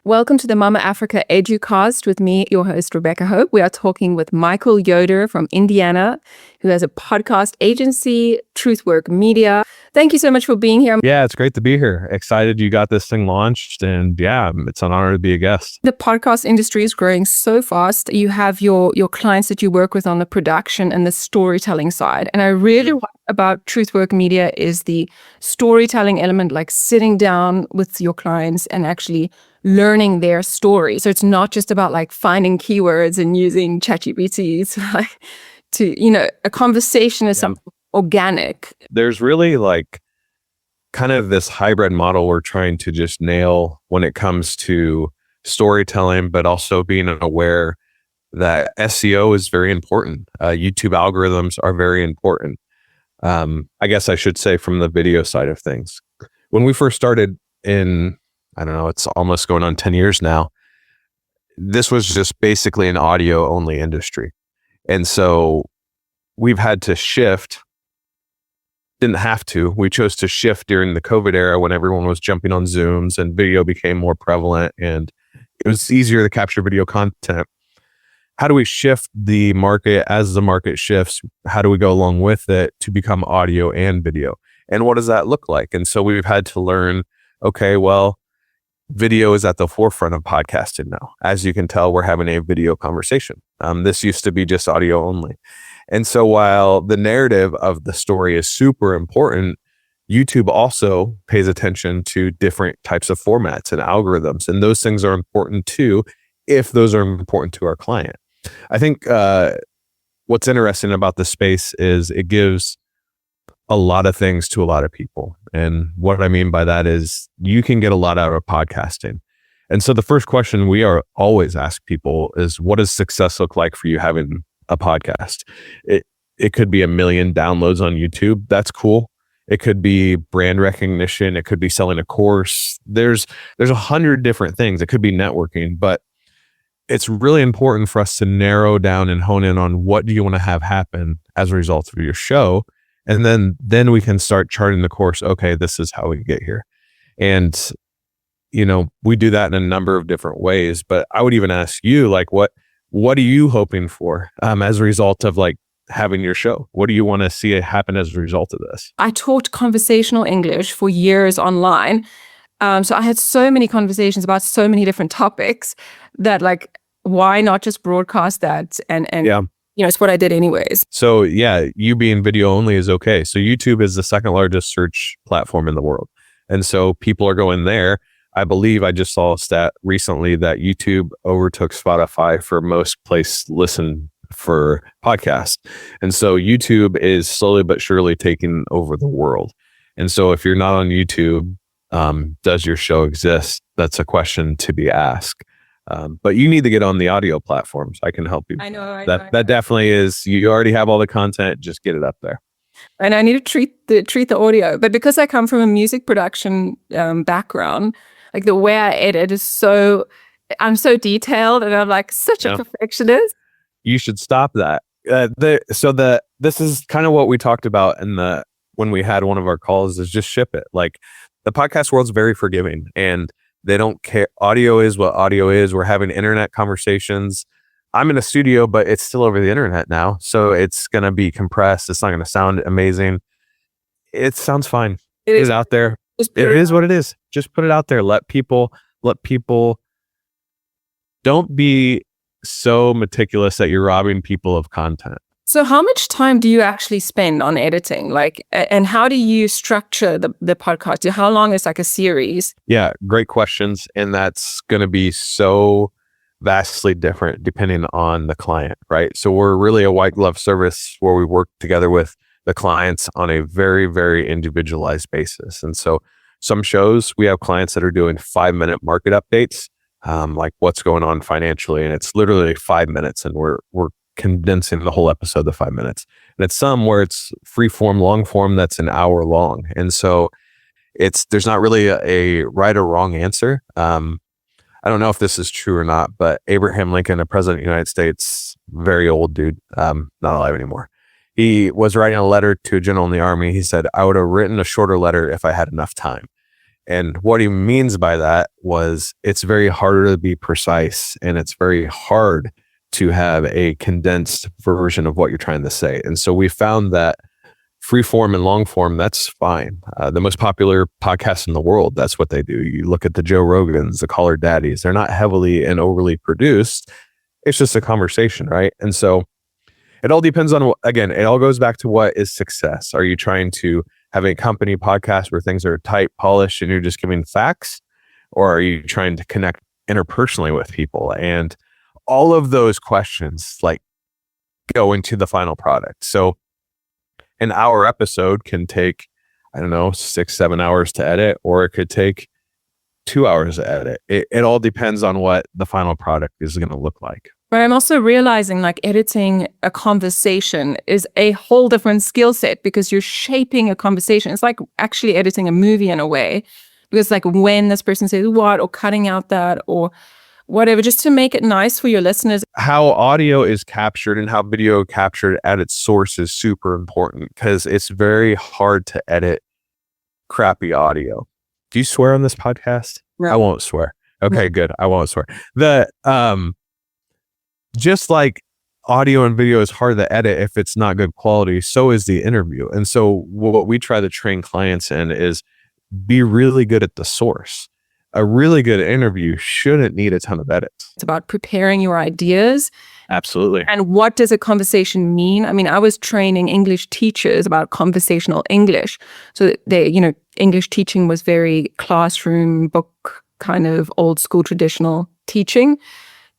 Welcome to the Mama Africa Educast with me, your host, Rivkah Hope. We are talking with Michael Yoder from Indiana, who has a podcast agency, Truthwork Media. Thank you so much for being here. Yeah, it's great to be here. Excited you got this thing launched, and yeah, it's an honor to be a guest. The podcast industry is growing so fast. You have your clients that you work with on the production and the storytelling side. And I really like about Truthwork Media is the storytelling element, like sitting down with your clients and actually learning their story. So it's not just about like finding keywords and using ChatGPT a conversation is something organic. There's really like kind of this hybrid model we're trying to just nail when it comes to storytelling, but also being aware that SEO is very important. YouTube algorithms are very important. I guess I should say from the video side of things. When we first started in, I don't know, it's almost going on 10 years now, this was just basically an audio only industry. And so we've had to shift. Didn't have to. We chose to shift during the COVID era when everyone was jumping on Zooms and video became more prevalent and it was easier to capture video content. How do we shift the market as the market shifts? How do we go along with it to become audio and video? And what does that look like? And so we've had to learn, okay, well, video is at the forefront of podcasting now. As you can tell, we're having a video conversation. This used to be just audio only. And so while the narrative of the story is super important, YouTube also pays attention to different types of formats and algorithms. And those things are important too, if those are important to our client. I think what's interesting about this space is it gives a lot of things to a lot of people. And what I mean by that is you can get a lot out of podcasting. And so the first question we are always ask people is, what does success look like for you having a podcast? It could be 1 million downloads on YouTube. That's cool. It could be brand recognition. It could be selling a course. There's 100 different things. It could be networking, but it's really important for us to narrow down and hone in on what do you want to have happen as a result of your show. And then we can start charting the course. Okay, this is how we get here. And, we do that in a number of different ways, but I would even ask you, like, what are you hoping for as a result of like having your show? What do you want to see happen as a result of this? I taught conversational English for years online. So I had so many conversations about so many different topics that like, why not just broadcast that? And yeah. It's what I did anyways. So yeah, you being video only is okay. So YouTube is the second largest search platform in the world. And so people are going there. I believe I just saw a stat recently that YouTube overtook Spotify for most place listen for podcasts. And so YouTube is slowly but surely taking over the world. And so if you're not on YouTube, does your show exist? That's a question to be asked. But you need to get on the audio platforms. I can help you. I know. That definitely is. You already have all the content. Just get it up there. And I need to treat the audio. But because I come from a music production background, like the way I edit is I'm so detailed, and I'm like such a perfectionist. You should stop that. This is kind of what we talked about when we had one of our calls is just ship it. Like the podcast world's very forgiving and they don't care. Audio is what audio is. We're having internet conversations. I'm in a studio, but it's still over the internet now. So it's going to be compressed. It's not going to sound amazing. It sounds fine. It is out there. It is what it is. Just put it out there. Let people, don't be so meticulous that you're robbing people of content. So how much time do you actually spend on editing? Like, and how do you structure the podcast? How long is like a series? Yeah, great questions. And that's going to be so vastly different depending on the client, right? So we're really a white glove service where we work together with the clients on a very, very individualized basis. And so some shows, we have clients that are doing 5-minute market updates, like what's going on financially. And it's literally 5 minutes and we're condensing the whole episode to 5 minutes. And it's some where it's free form, long form, that's an hour long. And so there's not really a right or wrong answer. I don't know if this is true or not, but Abraham Lincoln, a president of the United States, very old dude, not alive anymore. He was writing a letter to a general in the army. He said, I would have written a shorter letter if I had enough time. And what he means by that was it's very harder to be precise, and it's very hard to have a condensed version of what you're trying to say. And so we found that free form and long form, that's fine. The most popular podcasts in the world, that's what they do. You look at the Joe Rogans, the Caller Daddies, they're not heavily and overly produced. It's just a conversation, right? And so it all depends on, again, it all goes back to what is success. Are you trying to have a company podcast where things are tight, polished, and you're just giving facts? Or are you trying to connect interpersonally with people? And all of those questions like go into the final product. So an hour episode can take, I don't know, 6-7 hours to edit, or it could take 2 hours to edit. It all depends on what the final product is going to look like. But I'm also realizing like editing a conversation is a whole different skill set, because you're shaping a conversation. It's like actually editing a movie in a way, because like when this person says what, or cutting out that or whatever, just to make it nice for your listeners. How audio is captured and how video captured at its source is super important, because it's very hard to edit crappy audio. Do you swear on this podcast? No. I won't swear. Okay, good. I won't swear. Just like audio and video is hard to edit if it's not good quality, so is the interview. And so what we try to train clients in is be really good at the source. A really good interview shouldn't need a ton of edits. It's about preparing your ideas. Absolutely. And what does a conversation mean? I mean, I was training English teachers about conversational English. So they, English teaching was very classroom, book, kind of old school traditional teaching.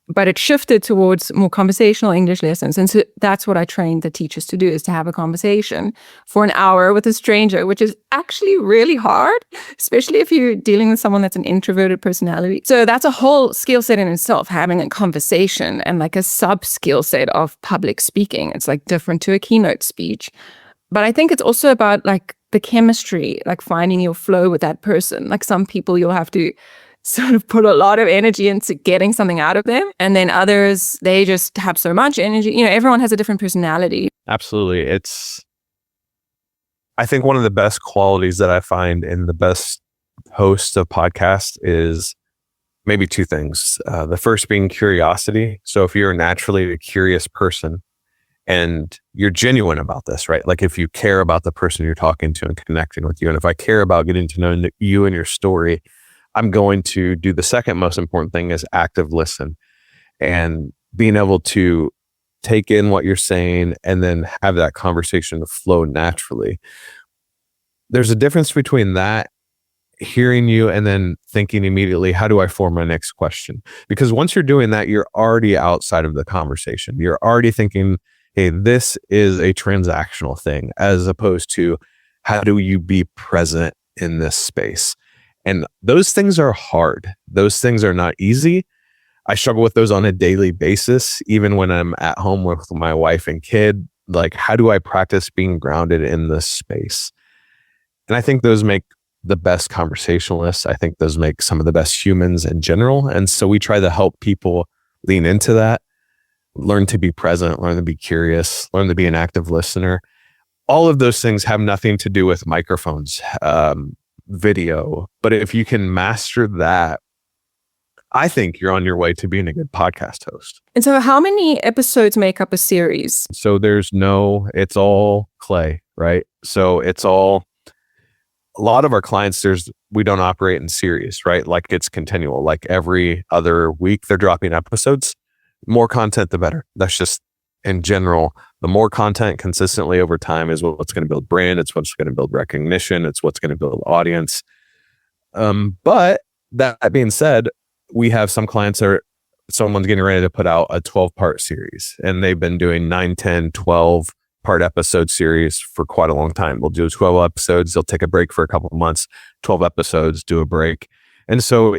But it shifted towards more conversational English lessons. And so that's what I trained the teachers to do, is to have a conversation for an hour with a stranger, which is actually really hard, especially if you're dealing with someone that's an introverted personality. So that's a whole skill set in itself, having a conversation, and like a sub skill set of public speaking. It's like different to a keynote speech. But I think it's also about like the chemistry, like finding your flow with that person. Like some people you'll have to sort of put a lot of energy into getting something out of them. And then others, they just have so much energy. Everyone has a different personality. Absolutely. I think one of the best qualities that I find in the best hosts of podcasts is maybe two things. The first being curiosity. So if you're naturally a curious person and you're genuine about this, right? Like if you care about the person you're talking to and connecting with you, and if I care about getting to know you and your story, I'm going to do the second most important thing, is active listen, and being able to take in what you're saying and then have that conversation flow naturally. There's a difference between that, hearing you, and then thinking immediately, how do I form my next question? Because once you're doing that, you're already outside of the conversation. You're already thinking, hey, this is a transactional thing, as opposed to how do you be present in this space? And those things are hard. Those things are not easy. I struggle with those on a daily basis, even when I'm at home with my wife and kid. Like, how do I practice being grounded in this space? And I think those make the best conversationalists. I think those make some of the best humans in general. And so we try to help people lean into that, learn to be present, learn to be curious, learn to be an active listener. All of those things have nothing to do with microphones, video. But if you can master that, I think you're on your way to being a good podcast host. And so how many episodes make up a series? So it's all clay, right? So it's all, a lot of our clients, we don't operate in series, right? Like it's continual, like every other week they're dropping episodes. More content, the better. That's just in general. The more content consistently over time is what's going to build brand. It's what's going to build recognition. It's what's going to build audience. But that being said, we have some clients someone's getting ready to put out a 12-part series, and they've been doing 9, 10, 12-part episode series for quite a long time. They'll do 12 episodes. They'll take a break for a couple of months, 12 episodes, do a break. And so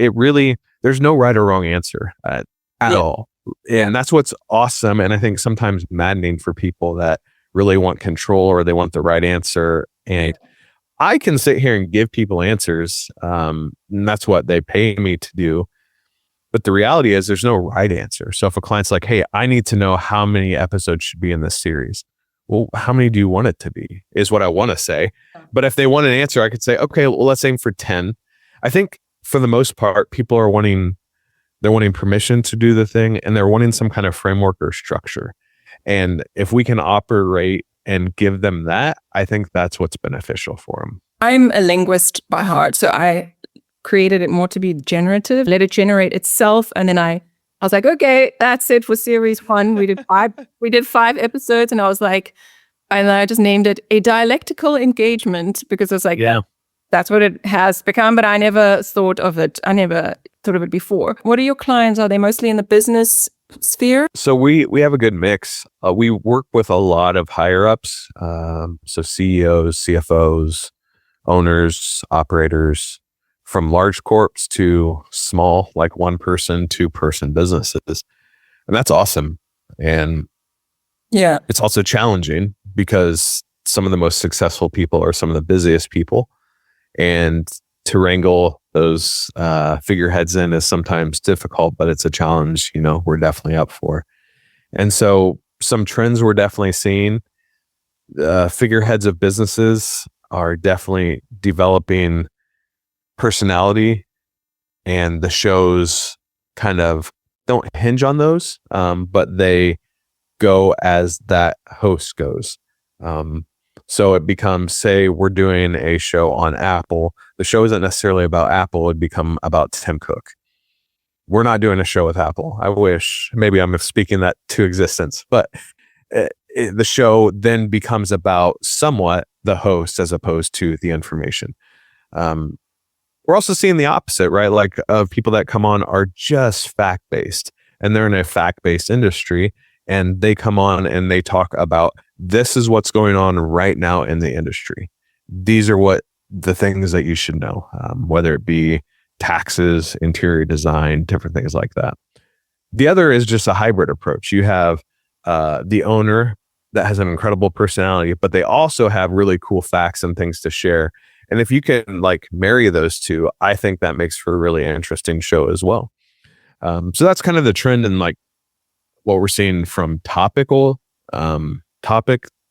there's no right or wrong answer at all. And that's what's awesome. And I think sometimes maddening for people that really want control or they want the right answer. And I can sit here and give people answers. And that's what they pay me to do. But the reality is there's no right answer. So if a client's like, hey, I need to know how many episodes should be in this series. Well, how many do you want it to be is what I want to say. But if they want an answer, I could say, okay, well, let's aim for 10. I think for the most part, people are they're wanting permission to do the thing, and they're wanting some kind of framework or structure. And if we can operate and give them that, I think that's what's beneficial for them. I'm a linguist by heart, so I created it more to be generative, let it generate itself. And then I was like, okay, that's it for series 1. We did 5 episodes, and I was like, and I just named it a dialectical engagement because it's like, that's what it has become. But I never thought of it. I never thought of it before. What are your clients? Are they mostly in the business sphere? So we have a good mix. We work with a lot of higher ups, so CEOs, CFOs, owners, operators, from large corps to small, like 1-person, 2-person businesses, and that's awesome. And yeah, it's also challenging because some of the most successful people are some of the busiest people, and to wrangle those figureheads in is sometimes difficult, but it's a challenge, we're definitely up for. And so some trends we're definitely seeing, figureheads of businesses are definitely developing personality, and the shows kind of don't hinge on those, but they go as that host goes. So it becomes, say we're doing a show on Apple. The show isn't necessarily about Apple. It'd become about Tim Cook. We're not doing a show with Apple. I wish. Maybe I'm speaking that to existence, but the show then becomes about somewhat the host as opposed to the information. We're also seeing the opposite, right? Like people that come on are just fact-based, and they're in a fact-based industry, and they come on and they talk about, this is what's going on right now in the industry. These are what the things that you should know, whether it be taxes, interior design, different things like that. The other is just a hybrid approach. You have the owner that has an incredible personality, but they also have really cool facts and things to share. And if you can like marry those two, I think that makes for a really interesting show as well. So that's kind of the trend in like what we're seeing from topic,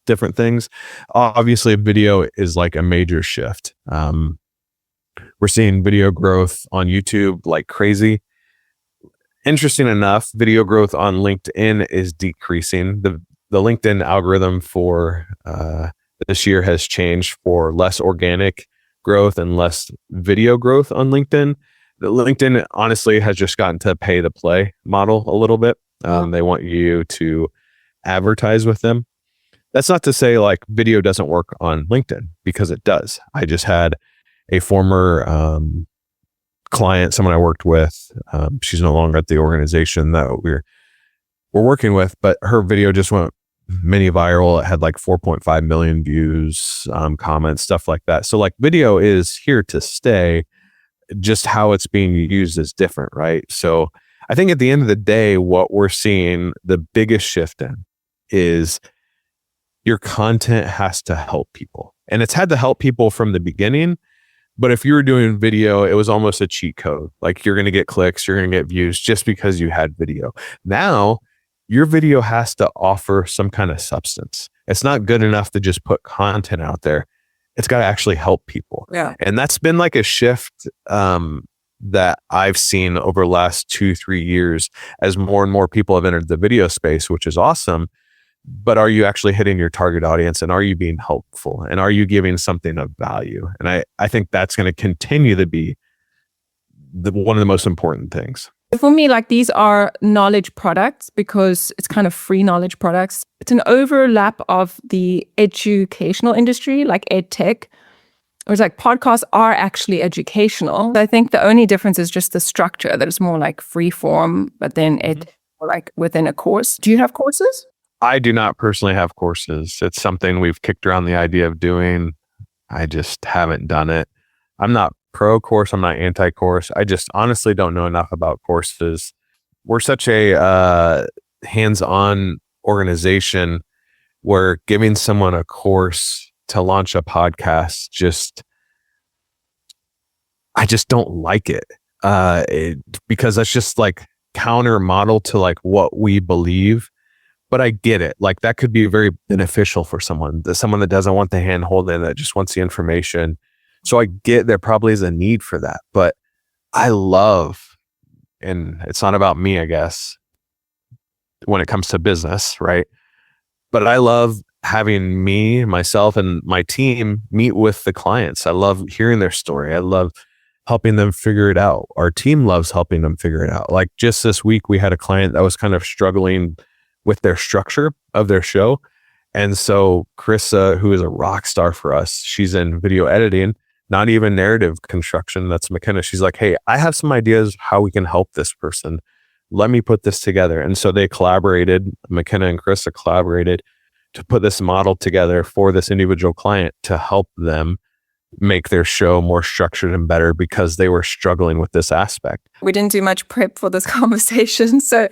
different things. Obviously, video is like a major shift. We're seeing video growth on YouTube like crazy. Interesting enough, video growth on LinkedIn is decreasing. The LinkedIn algorithm for this year has changed for less organic growth and less video growth on LinkedIn. The LinkedIn honestly has just gotten to pay to play model a little bit. They want you to advertise with them. That's not to say like video doesn't work on LinkedIn, because it does. I just had a former client, someone I worked with. She's no longer at the organization that we're working with, but her video just went mini viral. It had like 4.5 million views, comments, stuff like that. So like video is here to stay. Just how it's being used is different, right? So I think at the end of the day, what we're seeing the biggest shift in is your content has to help people. And it's had to help people from the beginning. But if you were doing video, it was almost a cheat code. Like you're going to get clicks, you're going to get views just because you had video. Now, your video has to offer some kind of substance. It's not good enough to just put content out there. It's got to actually help people. Yeah. And that's been like a shift that I've seen over the last 2-3 years as more and more people have entered the video space, which is awesome. But are you actually hitting your target audience, and are you being helpful, and are you giving something of value? And I think that's going to continue to be one of the most important things. For me, like these are knowledge products because it's kind of free knowledge products. It's an overlap of the educational industry, like ed tech. Or it's like podcasts are actually educational. I think the only difference is just the structure, that it's more like free form, but then it like within a course. Do you have courses? I do not personally have courses. It's something we've kicked around the idea of doing. I just haven't done it. I'm not pro course. I'm not anti-course. I just honestly don't know enough about courses. We're such a hands-on organization where giving someone a course to launch a podcast, I just don't like it, because that's just like counter model to like what we believe. But I get it. Like that could be very beneficial for someone that doesn't want the hand holding, that just wants the information. So I get there probably is a need for that, but I love, and it's not about me, I guess, when it comes to business, right? But I love having myself, and my team meet with the clients. I love hearing their story. I love helping them figure it out. Our team loves helping them figure it out. Like just this week, we had a client that was kind of struggling with their structure of their show. And so Carissa, who is a rock star for us, she's in video editing, not even narrative construction. That's McKenna. She's like, hey, I have some ideas how we can help this person. Let me put this together. And so they collaborated, McKenna and Carissa collaborated to put this model together for this individual client to help them make their show more structured and better because they were struggling with this aspect. We didn't do much prep for this conversation. So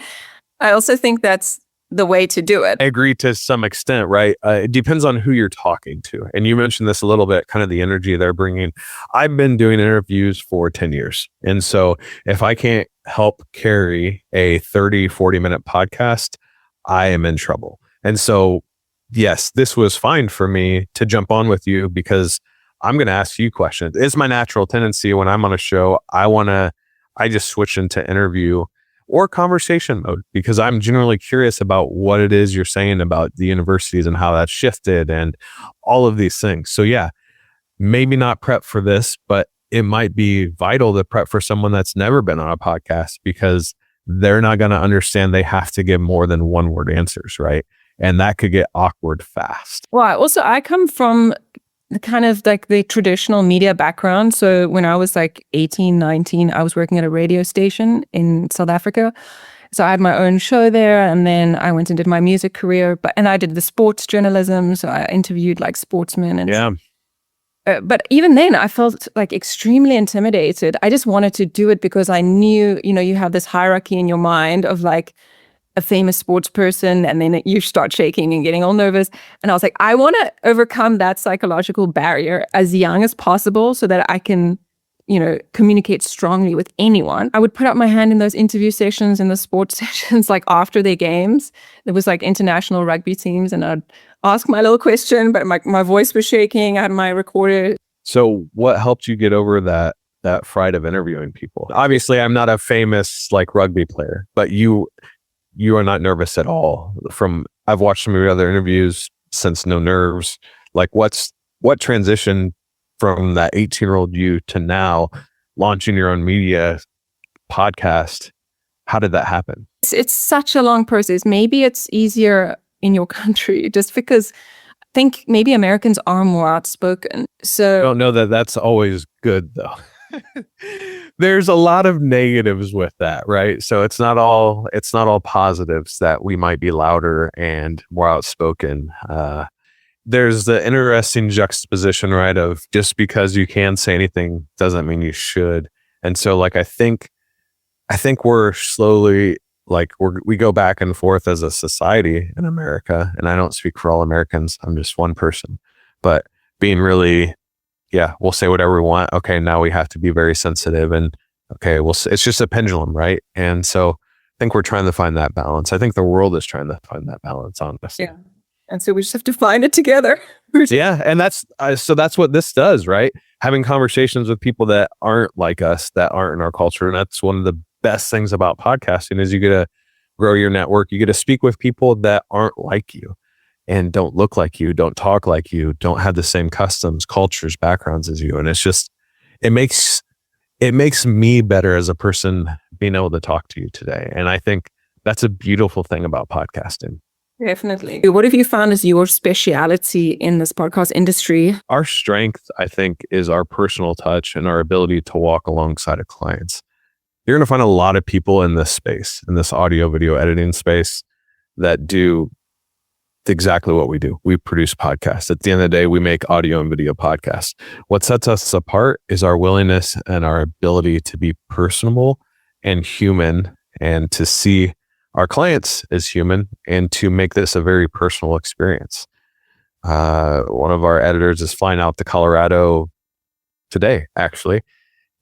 I also think that's the way to do it. I agree to some extent, right? It depends on who you're talking to. And you mentioned this a little bit, kind of the energy they're bringing. I've been doing interviews for 10 years. And so if I can't help carry a 30-40 minute podcast, I am in trouble. And so, yes, this was fine for me to jump on with you because I'm going to ask you questions. It's my natural tendency when I'm on a show, I just switch into interview or conversation mode because I'm generally curious about what it is you're saying about the universities and how that's shifted and all of these things. So yeah, maybe not prep for this, but it might be vital to prep for someone that's never been on a podcast because they're not going to understand they have to give more than one word answers, right? And that could get awkward fast. Well, also I come from kind of like the traditional media background. So when I was like 18, 19, I was working at a radio station in South Africa. So I had my own show there, and then I went and did my music career. And I did the sports journalism. So I interviewed like sportsmen. And yeah. But even then, I felt like extremely intimidated. I just wanted to do it because I knew, you have this hierarchy in your mind of like a famous sports person, and then you start shaking and getting all nervous. And I was like, I want to overcome that psychological barrier as young as possible so that I can, communicate strongly with anyone. I would put up my hand in those interview sessions, in the sports sessions, like after their games. There was like international rugby teams, and I'd ask my little question, but my voice was shaking. I had my recorder. So what helped you get over that fright of interviewing people? Obviously, I'm not a famous like rugby player, but you are not nervous at all. I've watched some of your other interviews since No Nerves. Like what transition from that 18-year-old you to now launching your own media podcast? How did that happen? It's such a long process. Maybe it's easier in your country just because I think maybe Americans are more outspoken. So I don't know that that's always good though. There's a lot of negatives with that, right? So it's not all positives that we might be louder and more outspoken. There's the interesting juxtaposition, right, of just because you can say anything doesn't mean you should. And so like I think we're slowly like we go back and forth as a society in America, and I don't speak for all Americans. I'm just one person, but being really, yeah, we'll say whatever we want. Okay, now we have to be very sensitive, and okay, it's just a pendulum, right? And so I think we're trying to find that balance. I think the world is trying to find that balance, honestly. Yeah. And so we just have to find it together. Yeah. And that's what this does, right? Having conversations with people that aren't like us, that aren't in our culture. And that's one of the best things about podcasting is you get to grow your network. You get to speak with people that aren't like you and don't look like you, don't talk like you, don't have the same customs, cultures, backgrounds as you. And it's just, it makes me better as a person being able to talk to you today. And I think that's a beautiful thing about podcasting. Definitely. What have you found is your speciality in this podcast industry? Our strength, I think, is our personal touch and our ability to walk alongside of clients. You're going to find a lot of people in this space, in this audio video editing space, that do exactly what we do. We produce podcasts. At the end of the day, we make audio and video podcasts. What sets us apart is our willingness and our ability to be personable and human, and to see our clients as human, and to make this a very personal experience. One of our editors is flying out to Colorado today, actually.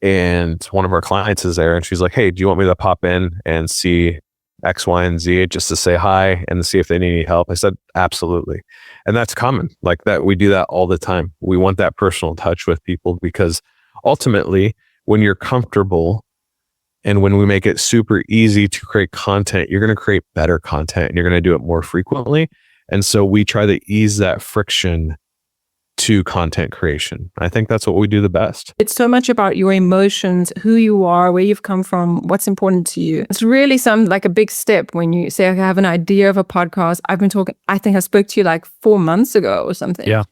And one of our clients is there, and she's like, hey, do you want me to pop in and see X, Y, and Z just to say hi and see if they need any help? I said, absolutely. And that's common. Like that, we do that all the time. We want that personal touch with people because ultimately, when you're comfortable and when we make it super easy to create content, you're going to create better content and you're going to do it more frequently. And so we try to ease that friction to content creation. I think that's what we do the best. It's so much about your emotions, who you are, where you've come from, what's important to you. It's really like a big step when you say, okay, I have an idea of a podcast. I think I spoke to you like 4 months ago or something. Yeah.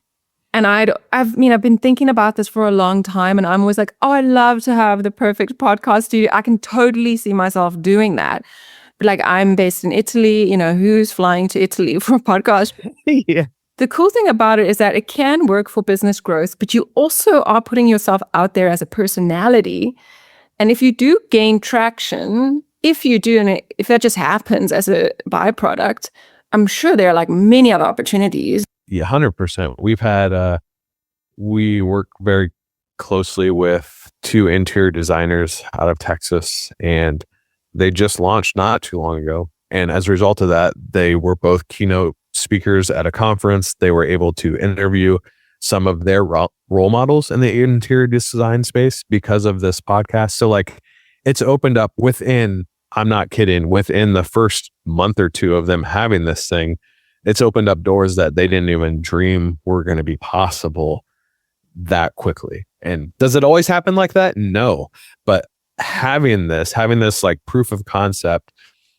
And I've been thinking about this for a long time, and I'm always like, oh, I'd love to have the perfect podcast studio. I can totally see myself doing that. But like, I'm based in Italy, who's flying to Italy for a podcast? Yeah. The cool thing about it is that it can work for business growth, but you also are putting yourself out there as a personality. And if you do gain traction, if that just happens as a byproduct, I'm sure there are like many other opportunities. Yeah, 100%. We work very closely with 2 interior designers out of Texas, and they just launched not too long ago. And as a result of that, they were both keynote speakers at a conference. They were able to interview some of their role models in the interior design space because of this podcast. So like, it's opened up I'm not kidding, within the first month or 2 of them having this thing, it's opened up doors that they didn't even dream were going to be possible that quickly. And does it always happen like that? No. But having this like proof of concept,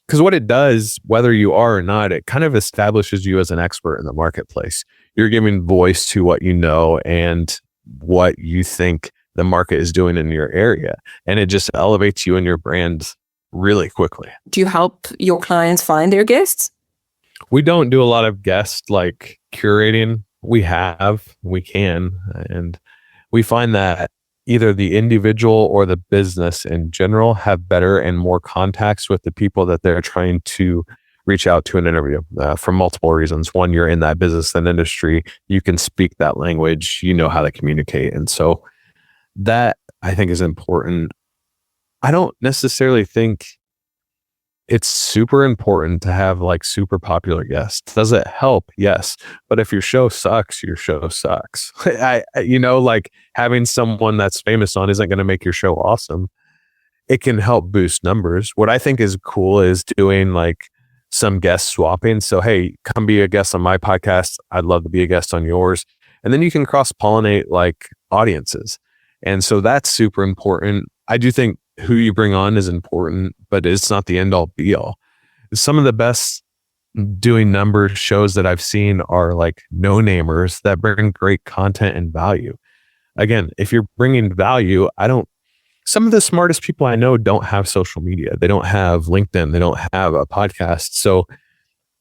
because what it does, whether you are or not, it kind of establishes you as an expert in the marketplace. You're giving voice to what you know and what you think the market is doing in your area. And it just elevates you and your brand really quickly. Do you help your clients find their guests? We don't do a lot of guest like curating. We can. And we find that either the individual or the business in general have better and more contacts with the people that they're trying to reach out to an interview for multiple reasons. One, you're in that business and industry, you can speak that language, you know how to communicate. And so that I think is important. I don't necessarily think it's super important to have like super popular guests. Does it help? Yes. But if your show sucks, your show sucks. Like having someone that's famous on isn't going to make your show awesome. It can help boost numbers. What I think is cool is doing like some guest swapping. So, hey, come be a guest on my podcast. I'd love to be a guest on yours. And then you can cross pollinate like audiences. And so that's super important. I do think who you bring on is important, but it's not the end all be all. Some of the best doing numbers shows that I've seen are like no-namers that bring great content and value. Again, if you're bringing value, some of the smartest people I know don't have social media. They don't have LinkedIn. They don't have a podcast. So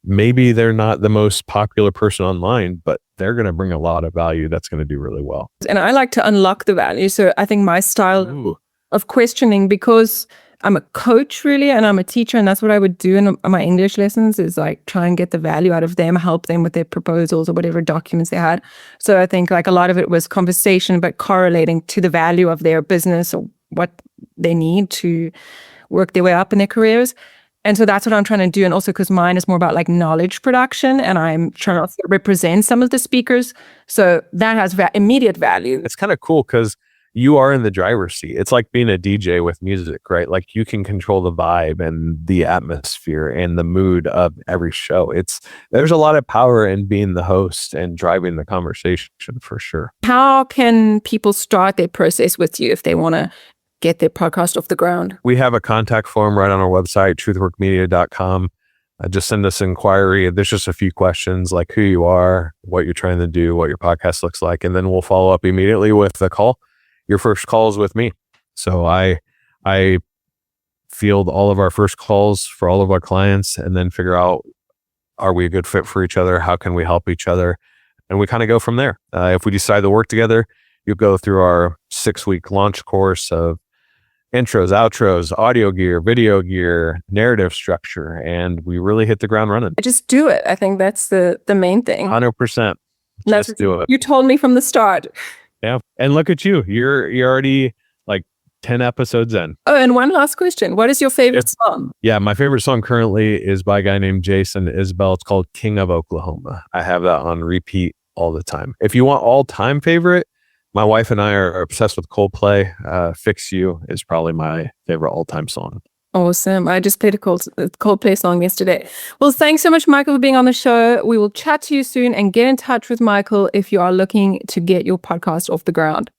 maybe they're not the most popular person online, but they're going to bring a lot of value that's going to do really well. And I like to unlock the value. So I think my style of questioning, because I'm a coach really, and I'm a teacher, and that's what I would do in my English lessons, is like try and get the value out of them, help them with their proposals or whatever documents they had. So I think like a lot of it was conversation, but correlating to the value of their business or what they need to work their way up in their careers. And so that's what I'm trying to do. And also because mine is more about like knowledge production, and I'm trying to represent some of the speakers. So that has immediate value. It's kind of cool because you are in the driver's seat. It's like being a DJ with music, right? Like you can control the vibe and the atmosphere and the mood of every show. There's a lot of power in being the host and driving the conversation for sure. How can people start their process with you if they want to get their podcast off the ground? We have a contact form right on our website, truthworkmedia.com. Just send us an inquiry. There's just a few questions like who you are, what you're trying to do, what your podcast looks like, and then we'll follow up immediately with a call. Your first call is with me. So I field all of our first calls for all of our clients and then figure out, are we a good fit for each other? How can we help each other? And we kind of go from there. If we decide to work together, you'll go through our 6-week launch course of intros, outros, audio gear, video gear, narrative structure, and we really hit the ground running. Just do it. I think that's the main thing. 100%. Just do it. You told me from the start. Yeah. And look at you. You're already like 10 episodes in. Oh, and one last question. What is your favorite song? Yeah, my favorite song currently is by a guy named Jason Isbell. It's called King of Oklahoma. I have that on repeat all the time. If you want all-time favorite, my wife and I are obsessed with Coldplay. Fix You is probably my favorite all-time song. Awesome. I just played a Coldplay song yesterday. Well, thanks so much, Michael, for being on the show. We will chat to you soon and get in touch with Michael if you are looking to get your podcast off the ground.